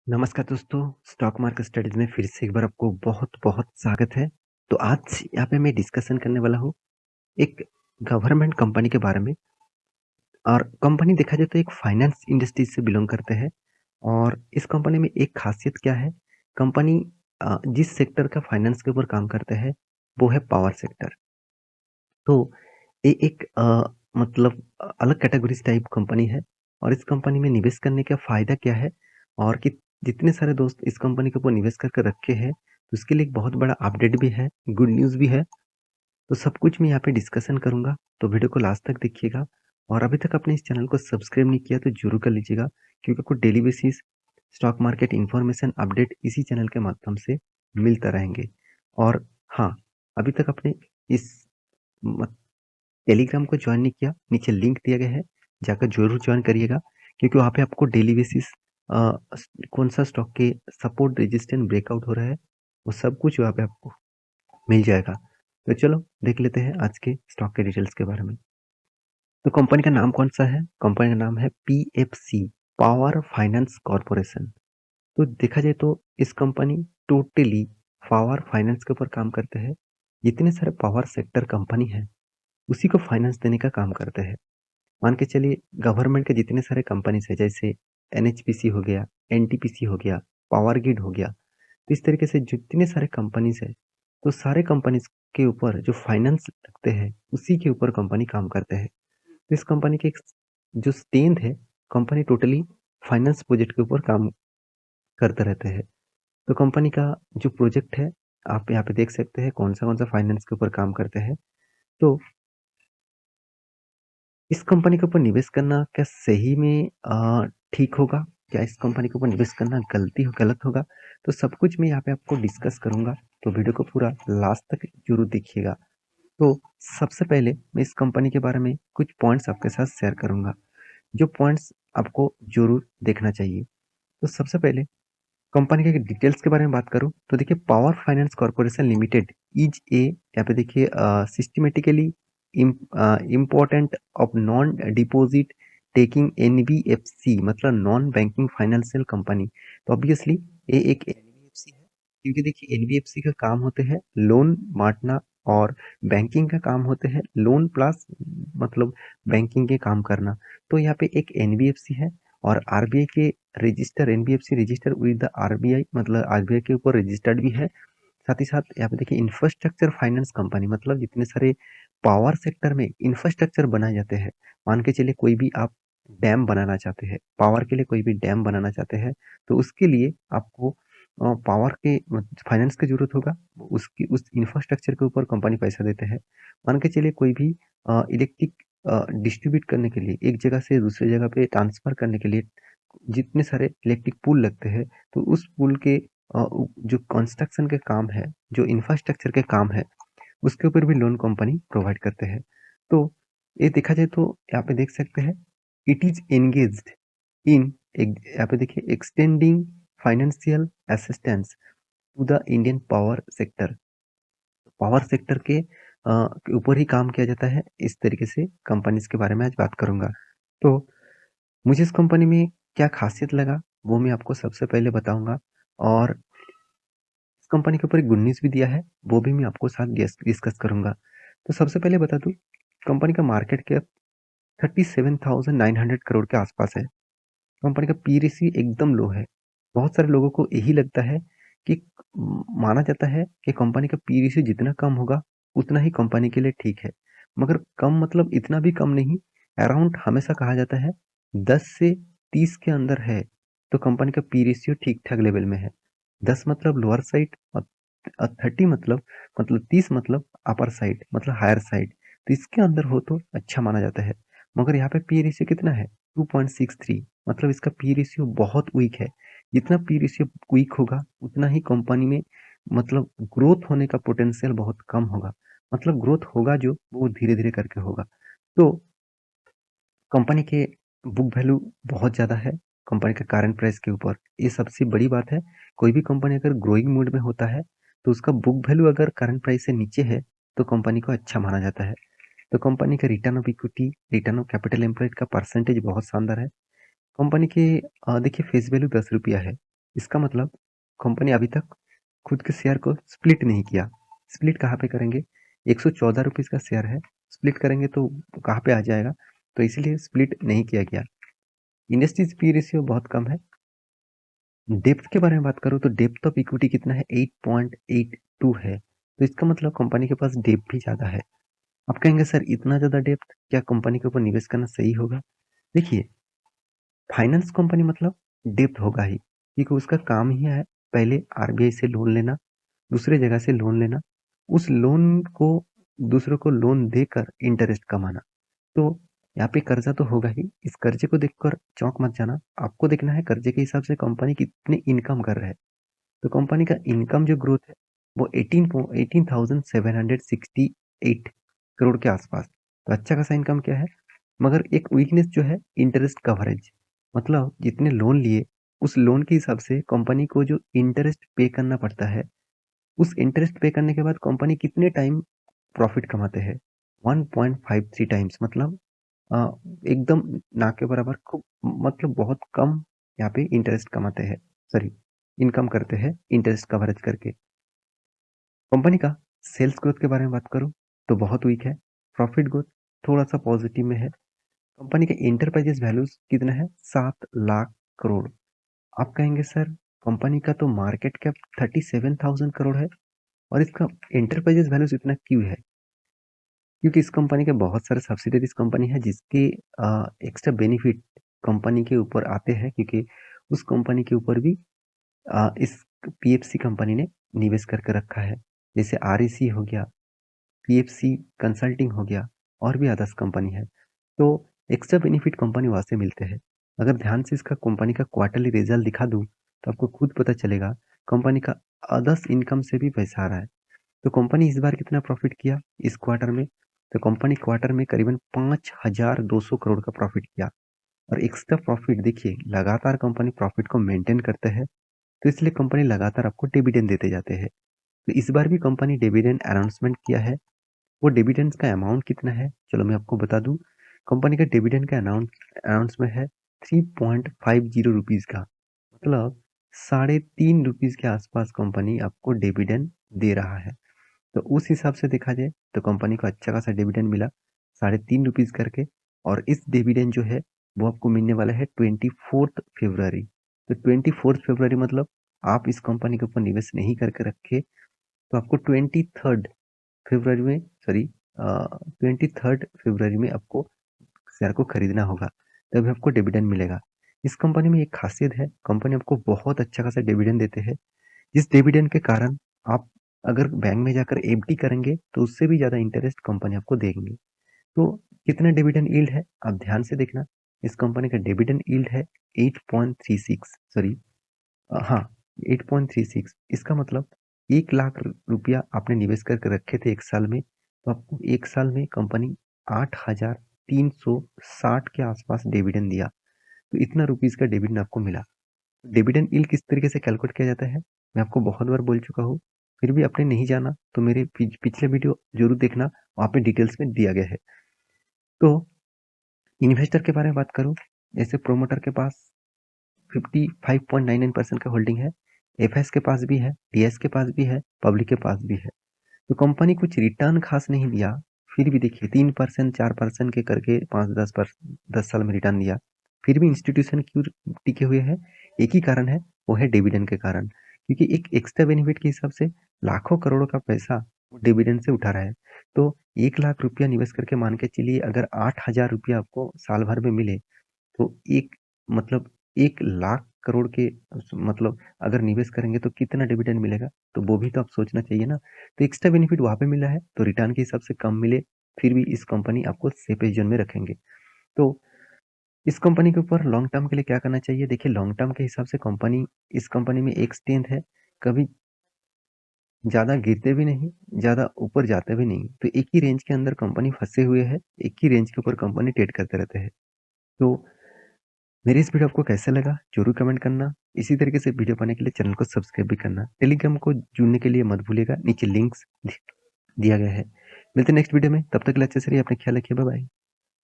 नमस्कार दोस्तों, stock market studies में फिर से एक बार आपको बहुत-बहुत स्वागत है। तो आज यहाँ पे मैं डिस्कशन करने वाला हूँ एक गवर्नमेंट कंपनी के बारे में। और कंपनी देखा जाए तो एक फाइनेंस इंडस्ट्री से बिलॉन्ग करते हैं। और इस कंपनी में एक खासियत क्या है, कंपनी जिस सेक्टर का फाइनेंस के ऊपर काम करते हैं, वो है पावर सेक्टर। तो ये एक मतलब अलग कैटेगरीज़ टाइप कंपनी है। और इस कंपनी में निवेश करने का फ़ायदा क्या है और कि जितने सारे दोस्त इस कंपनी के ऊपर निवेश करके रखे हैं, तो उसके लिए एक बहुत बड़ा अपडेट भी है, गुड न्यूज़ भी है। तो सब कुछ मैं यहाँ पे डिस्कशन करूँगा, तो वीडियो को लास्ट तक देखिएगा। और अभी तक आपने इस चैनल को सब्सक्राइब नहीं किया तो ज़रूर कर लीजिएगा, क्योंकि आपको daily basis stock market information update इसी चैनल के माध्यम से मिलता रहेंगे। और हाँ, अभी तक आपने इस टेलीग्राम को ज्वाइन नहीं किया, नीचे लिंक दिया गया है, जाकर ज़रूर ज्वाइन करिएगा, क्योंकि वहाँ पे आपको डेली बेसिस कौन सा स्टॉक के सपोर्ट रेजिस्टेंस ब्रेकआउट हो रहा है, वो सब कुछ वहाँ पे आपको मिल जाएगा। तो चलो देख लेते हैं आज के स्टॉक के डिटेल्स के बारे में। तो कंपनी का नाम कौन सा है? कंपनी का नाम है पीएफसी, पावर फाइनेंस कॉर्पोरेशन। तो देखा जाए तो इस कंपनी टोटली पावर फाइनेंस के ऊपर काम करते हैं। जितने सारे पावर सेक्टर कंपनी है, उसी को फाइनेंस देने का काम करते हैं। मान के चलिए, गवर्नमेंट के जितने सारे कंपनीज है, जैसे एनएचपीसी हो गया, एनटीपीसी हो गया, पावर ग्रिड हो गया, तो इस तरीके से जितने सारे कंपनीज है, तो सारे कंपनीज के ऊपर जो फाइनेंस लगते हैं, उसी के ऊपर कंपनी काम करते हैं। तो इस कंपनी की एक जो स्ट्रेंथ है, कंपनी टोटली फाइनेंस प्रोजेक्ट के ऊपर काम करते रहते हैं। तो कंपनी का जो प्रोजेक्ट है, आप यहाँ पे देख सकते हैं कौन सा फाइनेंस के ऊपर काम करते हैं। तो इस कंपनी के ऊपर निवेश करना क्या सही में ठीक होगा? क्या इस कंपनी के ऊपर निवेश करना गलत होगा? तो सब कुछ मैं यहाँ पे आपको डिस्कस करूँगा, तो वीडियो को पूरा लास्ट तक ज़रूर देखिएगा। तो सबसे पहले मैं इस कंपनी के बारे में कुछ पॉइंट्स आपके साथ शेयर करूँगा, जो पॉइंट्स आपको ज़रूर देखना चाहिए। तो सबसे पहले कंपनी के डिटेल्स के बारे में बात करूँ, तो देखिए power finance corporation limited is a, यहाँ पे देखिए systematically important of non deposit taking NBFC, मतलब नॉन बैंकिंग फाइनेंशियल कंपनी। तो ऑब्वियसली ये एक एनबीएफसी है, क्योंकि देखिए एनबीएफसी का काम होते हैं लोन बांटना, और बैंकिंग का काम होते हैं लोन प्लस मतलब बैंकिंग के काम करना। तो यहाँ पे एक एनबीएफसी है, और आरबीआई के register, NBFC register with the RBI, मतलब आरबीआई के ऊपर रजिस्टर्ड भी है। साथ ही साथ यहाँ पे देखिए इंफ्रास्ट्रक्चर फाइनेंस कंपनी, मतलब जितने सारे पावर सेक्टर में इंफ्रास्ट्रक्चर बनाए जाते हैं। मान के चलिए कोई भी आप डैम बनाना चाहते हैं, पावर के लिए कोई भी डैम बनाना चाहते हैं, तो उसके लिए आपको पावर के फाइनेंस की जरूरत होगा। उसकी उस इंफ्रास्ट्रक्चर के ऊपर कंपनी पैसा देते हैं। मान के चलिए कोई भी इलेक्ट्रिक डिस्ट्रीब्यूट करने के लिए, एक जगह से दूसरी जगह पे ट्रांसफर करने के लिए जितने सारे इलेक्ट्रिक पुल लगते हैं, तो उस पुल के जो कंस्ट्रक्शन के काम है, जो इंफ्रास्ट्रक्चर के काम है, उसके ऊपर भी लोन कंपनी प्रोवाइड करते हैं। तो ये देखा जाए तो यहाँ पे देख सकते हैं, इट इज एंगेज्ड इन, यहाँ पे देखिए extending financial assistance to the Indian power sector. Power sector के ऊपर ही काम किया जाता है। इस तरीके से कंपनीज के बारे में आज बात करूंगा। तो मुझे इस कंपनी में क्या खासियत लगा, वो मैं आपको सबसे पहले बताऊंगा। और इस कंपनी के ऊपर एक गुड न्यूज़ भी दिया है, वो भी मैं आपको साथ डिस्कस करूंगा। तो सबसे पहले बता दूं, कंपनी का मार्केट कैप 37,900 करोड़ के आसपास है। कंपनी का पी रेशियो एकदम लो है। बहुत सारे लोगों को यही लगता है कि माना जाता है कि कंपनी का पी रेशियो जितना कम होगा, उतना ही कंपनी के लिए ठीक है। मगर कम मतलब इतना भी कम नहीं, अराउंड हमेशा कहा जाता है 10 से 30 के अंदर है, तो कंपनी का पी रेशियो ठीक ठाक लेवल में है। 10 मतलब लोअर साइड, और 30 मतलब 30 मतलब अपर साइड, मतलब हायर साइड। तो इसके अंदर हो तो अच्छा माना जाता है। मगर यहाँ पे पी रेशियो कितना है? 2.63, मतलब इसका पी रेशियो बहुत वीक है। जितना पी रेशियो वीक होगा, उतना ही कंपनी में मतलब ग्रोथ होने का पोटेंशियल बहुत कम होगा। मतलब ग्रोथ होगा जो, वो धीरे धीरे करके होगा। तो कंपनी के बुक वैल्यू बहुत ज़्यादा है कंपनी के करंट प्राइस के ऊपर। ये सबसे बड़ी बात है। कोई भी कंपनी अगर ग्रोइंग मोड में होता है, तो उसका बुक वैल्यू अगर करंट प्राइस से नीचे है, तो कंपनी को अच्छा माना जाता है। तो कंपनी का return of equity, return of capital employed का परसेंटेज बहुत शानदार है। कंपनी के देखिए फेस वैल्यू 10 रुपया है। इसका मतलब कंपनी अभी तक खुद के शेयर को स्प्लिट नहीं किया। स्प्लिट कहाँ पे करेंगे? 114 रुपीज़ का शेयर है, स्प्लिट करेंगे तो कहाँ पे आ जाएगा? तो इसीलिए स्प्लिट नहीं किया गया। इंडस्ट्रीज पी रेशियो बहुत कम है। डेप्थ के बारे में बात करूँ तो डेप्थ ऑफ इक्विटी कितना है? 8.82 है। तो इसका मतलब कंपनी के पास डेप्थ भी ज़्यादा है। आप कहेंगे सर इतना ज़्यादा डेप्थ क्या कंपनी के ऊपर निवेश करना सही होगा? देखिए, फाइनेंस कंपनी मतलब डेप्थ होगा ही, क्योंकि उसका काम ही है पहले आरबीआई से लोन लेना, दूसरे जगह से लोन लेना, उस लोन को दूसरों को लोन देकर इंटरेस्ट कमाना। तो यहाँ पे कर्जा तो होगा ही। इस कर्जे को देखकर चौंक मत जाना। आपको देखना है कर्जे के हिसाब से कंपनी कितने इनकम कर रहा है। तो कंपनी का इनकम जो ग्रोथ है वो 18,768 करोड़ के आसपास। तो अच्छा खासा इनकम क्या है। मगर एक वीकनेस जो है इंटरेस्ट कवरेज, मतलब जितने लोन लिए उस लोन के हिसाब से कंपनी को जो इंटरेस्ट पे करना पड़ता है, उस इंटरेस्ट पे करने के बाद कंपनी कितने टाइम प्रॉफिट कमाते हैं? 1.53 टाइम्स, मतलब अ, एकदम ना के बराबर, खूब मतलब बहुत कम यहाँ पे इंटरेस्ट कमाते हैं, सॉरी इनकम करते हैं इंटरेस्ट कवरेज करके। कंपनी का सेल्स ग्रोथ के बारे में बात करूँ तो बहुत वीक है। प्रॉफिट ग्रोथ थोड़ा सा पॉजिटिव में है। कंपनी का एंटरप्राइजेस वैल्यूज कितना है? 7 लाख करोड़। आप कहेंगे सर कंपनी का तो मार्केट कैप 37,000 करोड़ है और इसका एंटरप्राइजेस वैल्यूज इतना क्यों है? क्योंकि इस कंपनी के बहुत सारे सब्सिडरीज कंपनी है जिसके एक्स्ट्रा बेनिफिट कंपनी के ऊपर आते हैं, क्योंकि उस कंपनी के ऊपर भी इस पीएफसी कंपनी ने निवेश करके रखा है। जैसे आरईसी हो गया, पीएफसी कंसल्टिंग हो गया, और भी अदर्स कंपनी है। तो एक्स्ट्रा बेनिफिट कंपनी वहां से मिलते हैं। अगर ध्यान से इसका कंपनी का क्वार्टरली रिजल्ट दिखा दूं तो आपको खुद पता चलेगा कंपनी का अदर्स इनकम से भी पैसा आ रहा है। तो कंपनी इस बार कितना प्रॉफिट किया इस क्वार्टर में? तो कंपनी क्वार्टर में करीबन 5,200 करोड़ का प्रॉफिट किया। और एक्स्ट्रा प्रॉफिट देखिए, लगातार कंपनी प्रॉफिट को मेंटेन करते हैं, तो इसलिए कंपनी लगातार आपको डिविडेंड देते जाते हैं। तो इस बार भी कंपनी डिविडेंड अनाउंसमेंट किया है। वो डिविडेंड का अमाउंट कितना है चलो मैं आपको बता दूं। कंपनी का डिविडेंड का अनाउंसमेंट है 3.50 रुपीज का, मतलब 3.5 रुपीज के आसपास कंपनी आपको डिविडेंड दे रहा है। तो उस हिसाब से देखा जाए तो कंपनी को अच्छा खासा डिविडेंड मिला 3.5 रुपीज करके। और इस डिविडेंड जो है वो आपको मिलने वाला है 24 फरवरी। तो 24 फरवरी मतलब आप इस कंपनी के ऊपर निवेश नहीं करके रखे तो आपको 23 फरवरी में, सॉरी 23 फरवरी में आपको शेयर को खरीदना होगा, तभी आपको डिविडेंड मिलेगा। इस कंपनी में एक खासियत है, कंपनी आपको बहुत अच्छा खासा डिविडेंड देते हैं, जिस डिविडेंड के कारण आप अगर बैंक में जाकर एफडी करेंगे तो उससे भी ज्यादा इंटरेस्ट कंपनी आपको देंगे। तो कितना डिविडेंड यील्ड है आप ध्यान से देखना। इस कंपनी का डिविडेंड यील्ड है 8.36, सॉरी हाँ 8.36। इसका मतलब 1 लाख रुपया आपने निवेश करके रखे थे एक साल में, तो आपको एक साल में कंपनी 8,360 के आसपास डिविडेंड दिया। तो इतना रुपीज का डिविडेंड आपको मिला। डिविडेंड यील्ड किस तरीके से कैलकुलेट किया जाता है मैं आपको बहुत बार बोल चुका हूँ, फिर भी आपने नहीं जाना तो मेरे पिछले वीडियो जरूर देखना, वहाँ पे डिटेल्स में दिया गया है। तो इन्वेस्टर के बारे में बात करूँ, जैसे प्रोमोटर के पास 55.99% का होल्डिंग है, एफएस के पास भी है, डीएस के पास भी है, पब्लिक के पास भी है। तो कंपनी कुछ रिटर्न खास नहीं दिया, फिर भी देखिए 3% 4% के करके 5-10 साल में रिटर्न दिया, फिर भी इंस्टीट्यूशन क्यों टिके हुए हैं? एक ही कारण है, वो है डिविडेंड के कारण, क्योंकि एक एक्स्ट्रा बेनिफिट के हिसाब से लाखों करोड़ों का पैसा वो डिविडेंड से उठा रहा है। तो 1 लाख रुपया निवेश करके मान के चलिए अगर 8,000 रुपया आपको साल भर में मिले, तो एक मतलब 1 लाख करोड़ के मतलब अगर निवेश करेंगे तो कितना डिविडेंड मिलेगा? तो वो भी तो आप सोचना चाहिए ना। तो एक्स्ट्रा बेनिफिट वहां पे मिला है तो रिटर्न के हिसाब से कम मिले, फिर भी इस कंपनी आपको सेफेस्ट जोन में रखेंगे। तो इस कंपनी के ऊपर लॉन्ग टर्म के लिए क्या करना चाहिए? देखिए लॉन्ग टर्म के हिसाब से कंपनी, इस कंपनी में एक स्ट्रेंथ है, कभी ज्यादा गिरते भी नहीं, ज्यादा ऊपर जाते भी नहीं। तो एक ही रेंज के अंदर कंपनी फंसे हुए है, एक ही रेंज के ऊपर कंपनी ट्रेड करते रहते हैं। तो मेरी इस वीडियो आपको कैसे लगा जरूर कमेंट करना। इसी तरीके से वीडियो पाने के लिए चैनल को सब्सक्राइब भी करना। टेलीग्राम को जुड़ने के लिए मत भूलिएगा, नीचे लिंक्स दिया गया है। मिलते हैं नेक्स्ट वीडियो में, तब तक के लिए अच्छे से रहिए, अपना ख्याल रखिए, बाय बाय।